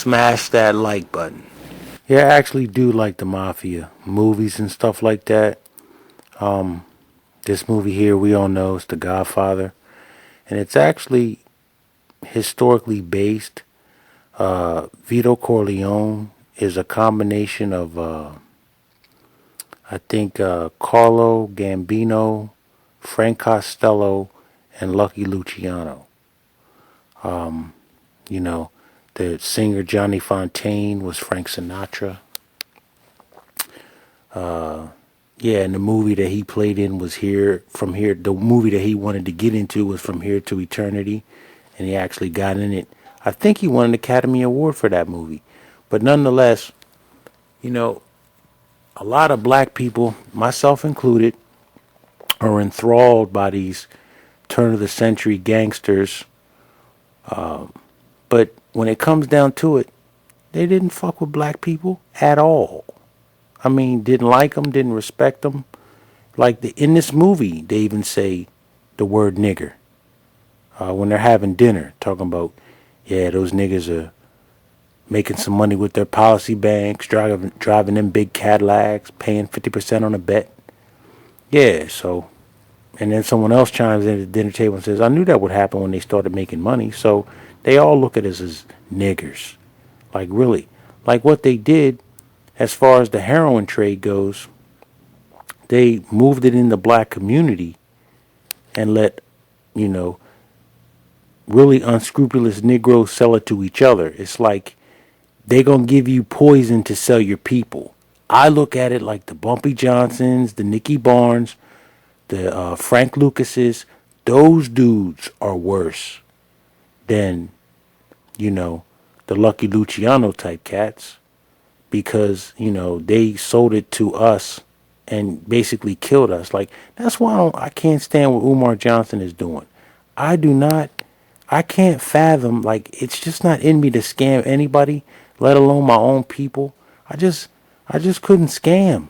smash that like button. Yeah, I actually do like the Mafia movies and stuff like that. Um, this movie here, we all know, is The Godfather, and it's actually historically based. Vito Corleone is a combination of, I think, Carlo Gambino, Frank Costello, and Lucky Luciano. Um, you know, the singer Johnny Fontaine was Frank Sinatra. Uh, yeah, and the movie that he played in was Here From Here. The movie that he wanted to get into was From Here to Eternity, and he actually got in it. I think he won an Academy Award for that movie. But nonetheless, you know, a lot of black people, myself included, are enthralled by these turn of the century gangsters. But when it comes down to it, they didn't fuck with black people at all. I mean, didn't like them, didn't respect them. Like in this movie, they even say the word nigger when they're having dinner, talking about, yeah, those niggas are making some money with their policy banks, driving them big Cadillacs, paying 50% on a bet. Yeah, so, and then someone else chimes in at the dinner table and says, I knew that would happen when they started making money. So they all look at us as niggers. Like, really. Like what they did as far as the heroin trade goes, they moved it in the black community and let, you know, really unscrupulous Negroes sell it to each other. It's like they gonna give you poison to sell your people. I look at it like the Bumpy Johnsons, the Nicky Barnes, the Frank Lucases. Those dudes are worse than, you know, the Lucky Luciano type cats because, you know, they sold it to us and basically killed us. Like, that's why I can't stand what Umar Johnson is doing. I do not, I can't fathom, like, it's just not in me to scam anybody, let alone my own people. I just, I just couldn't scam.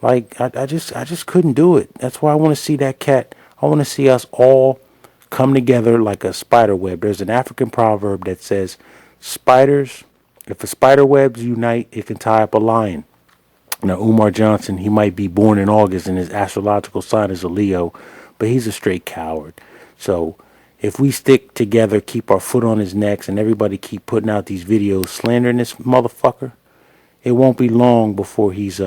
Like, I just couldn't do it. That's why I want to see that cat. I want to see us all come together like a spider web. There's an African proverb that says, spiders, if a spider webs unite, it can tie up a lion. Now, Umar Johnson, he might be born in August and his astrological sign is a Leo, but he's a straight coward. So if we stick together, keep our foot on his necks, and everybody keep putting out these videos slandering this motherfucker, it won't be long before he's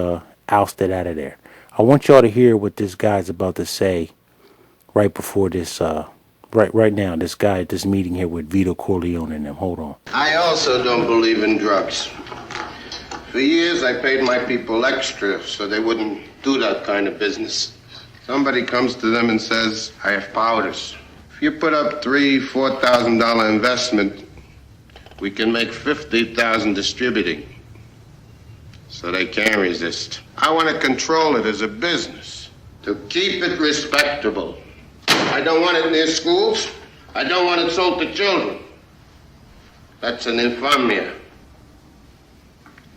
ousted out of there. I want y'all to hear what this guy's about to say right before this, right now, this guy at this meeting here with Vito Corleone and them. Hold on. I also don't believe in drugs. For years, I paid my people extra so they wouldn't do that kind of business. Somebody comes to them and says, I have powders. If you put up $3,000-$4,000 investment, we can make $50,000 distributing. So they can't resist. I want to control it as a business, to keep it respectable. I don't want it near schools. I don't want it sold to children. That's an infamia.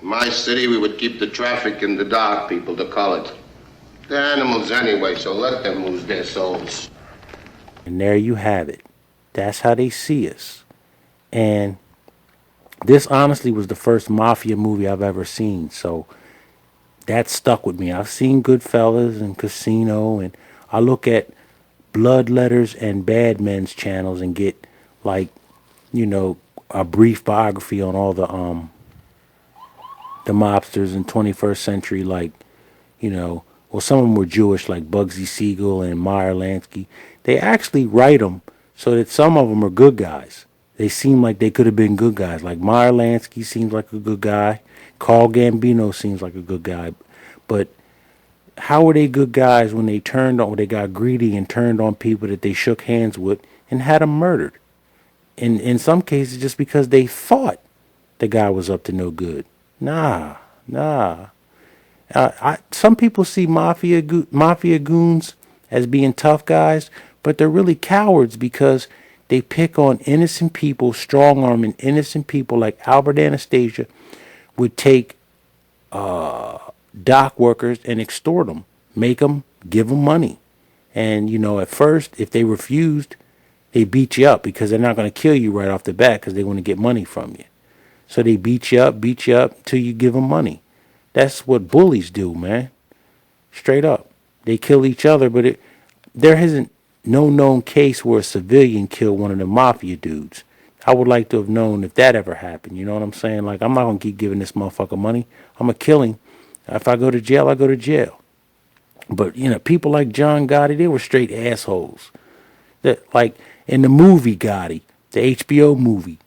In my city, we would keep the traffic in the dark, people, the colored. They're animals anyway, so let them lose their souls. And there you have it. That's how they see us. And this honestly was the first Mafia movie I've ever seen, so that stuck with me. I've seen Goodfellas and Casino, and I look at Blood Letters and Bad Men's channels and get, like, you know, a brief biography on all the mobsters in 21st century, like, you know, well, some of them were Jewish, like Bugsy Siegel and Meyer Lansky. They actually write them so that some of them are good guys. They seem like they could have been good guys. Like Meyer Lansky seems like a good guy. Carl Gambino seems like a good guy. But how were they good guys when they they got greedy and turned on people that they shook hands with and had them murdered? In some cases, just because they thought the guy was up to no good. Nah, nah. Some people see mafia goons as being tough guys, but they're really cowards because they pick on innocent people, strong arming innocent people like Albert Anastasia would take dock workers and extort them, give them money. And, you know, at first, if they refused, they beat you up because they're not going to kill you right off the bat because they want to get money from you. So they beat you up till you give them money. That's what bullies do, man. Straight up. They kill each other, but there isn't no known case where a civilian killed one of the mafia dudes. I would like to have known if that ever happened. You know what I'm saying? Like, I'm not going to keep giving this motherfucker money. I'm going to kill him. If I go to jail, I go to jail. But, people like John Gotti, they were straight assholes. That, like, in the movie Gotti, the HBO movie,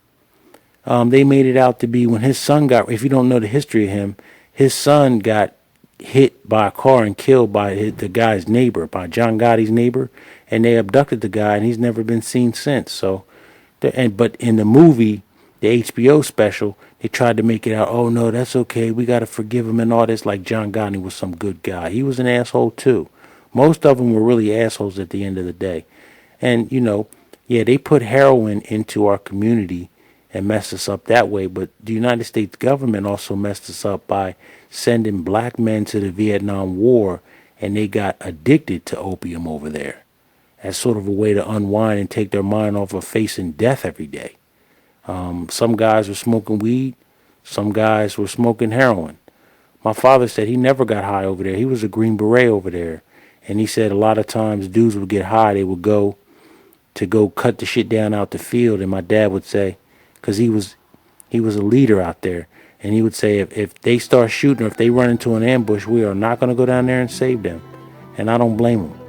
they made it out to be when his son got, if you don't know the history of him, his son got hit by a car and killed by the guy's neighbor, by John Gotti's neighbor, and they abducted the guy, and he's never been seen since. So, but in the movie, the HBO special, they tried to make it out, oh no, that's okay, we got to forgive him and all this, like John Gotti was some good guy. He was an asshole too. Most of them were really assholes at the end of the day. And, yeah, they put heroin into our community and messed us up that way. But the United States government also messed us up by sending black men to the Vietnam War, and they got addicted to opium over there as sort of a way to unwind and take their mind off of facing death every day. Some guys were smoking weed. Some guys were smoking heroin. My father said he never got high over there. He was a Green Beret over there. And he said a lot of times dudes would get high. They would go cut the shit down out the field. And my dad would say, because he was a leader out there, and he would say, if they start shooting or if they run into an ambush, we are not going to go down there and save them. And I don't blame them.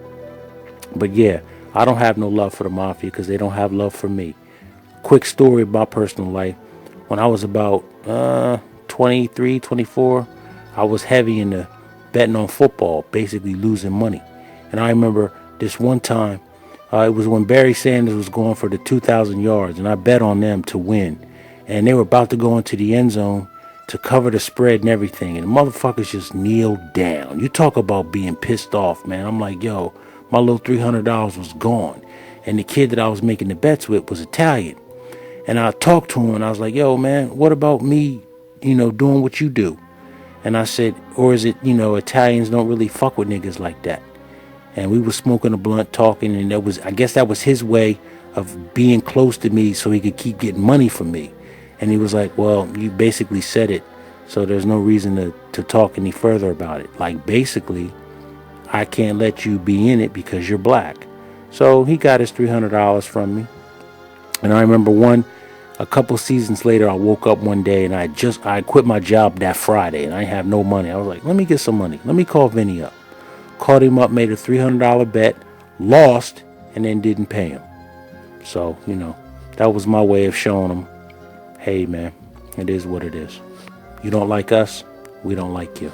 But yeah, I don't have no love for the mafia because they don't have love for me. Quick story about personal life. When I was about 23, 24, I was heavy into betting on football, basically losing money. And I remember this one time, it was when Barry Sanders was going for the 2,000 yards, and I bet on them to win. And they were about to go into the end zone to cover the spread and everything, and the motherfuckers just kneeled down. You talk about being pissed off, man. I'm like, yo, my little $300 was gone. And the kid that I was making the bets with was Italian. And I talked to him, and I was like, yo, man, what about me, doing what you do? And I said, or is it, Italians don't really fuck with niggas like that? And we were smoking a blunt, talking, and I guess that was his way of being close to me so he could keep getting money from me. And he was like, well, you basically said it, so there's no reason to talk any further about it. Like, basically, I can't let you be in it because you're black. So he got his $300 from me. And I remember a couple seasons later, I woke up one day and I quit my job that Friday and I have no money. I was like, let me get some money. Let me call Vinny up. Called him up, made a $300 bet, lost, and then didn't pay him. So, that was my way of showing him, hey, man, it is what it is. You don't like us, we don't like you.